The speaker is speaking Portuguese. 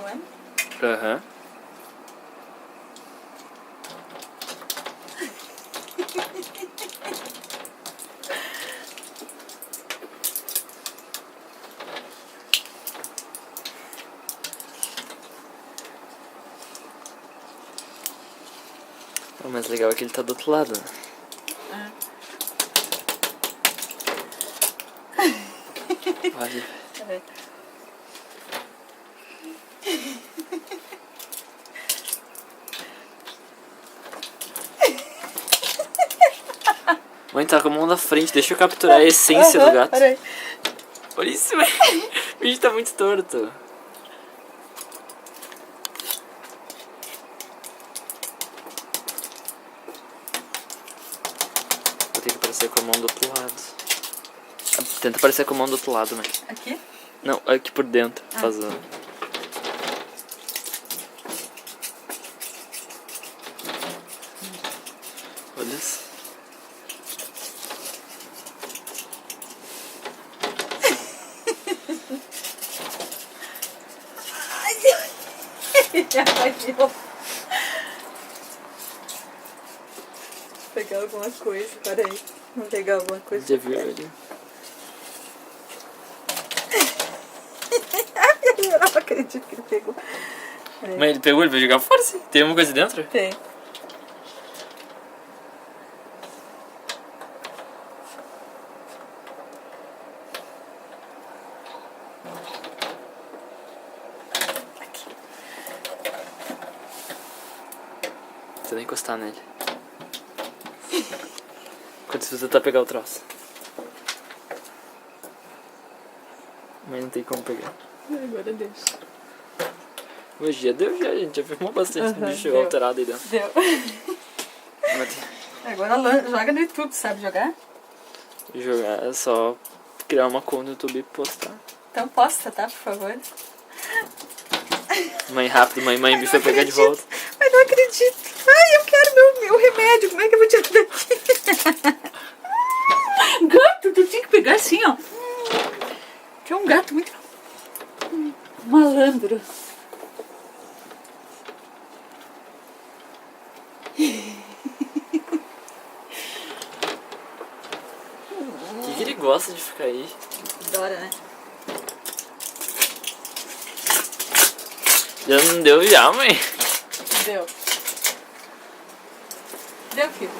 filmando? Aham. O mais legal é que ele tá do outro lado, né? Olha. É. Mãe, tá com a mão na frente, deixa eu capturar a essência do gato. Peraí. Olha isso, velho. O bicho tá muito torto. Vou ter que aparecer com a mão do outro lado. Tenta aparecer com a mão do outro lado, mãe. Aqui? Não, aqui por dentro. Faz a... Olha isso. Já vai pegar alguma coisa, peraí. Vamos pegar alguma coisa. Já viu ele? Eu não acredito que ele pegou. Mas ele pegou, ele vai jogar fora, sim. Tem alguma coisa dentro? Tem. Você nem encostar nele. Enquanto você tentar pegar o troço. Mas não tem como pegar. Agora deixa. Hoje já deu, já. A gente já filmou bastante do bicho deu. alterado aí dentro. Deu. Mas Agora joga no YouTube, sabe jogar? jogar é só criar uma conta no YouTube e postar. Então posta, tá? Por favor. Mãe, rápido, mãe, o bicho vai pegar de volta. Mas não acredito. Ai, eu quero meu remédio. Como é que eu vou tirar daqui? Gato, tu tinha que pegar assim, ó. Tu é um gato muito malandro. O que ele gosta de ficar aí? Adora, né? Já não deu já, mãe? Deu. Deu, filho.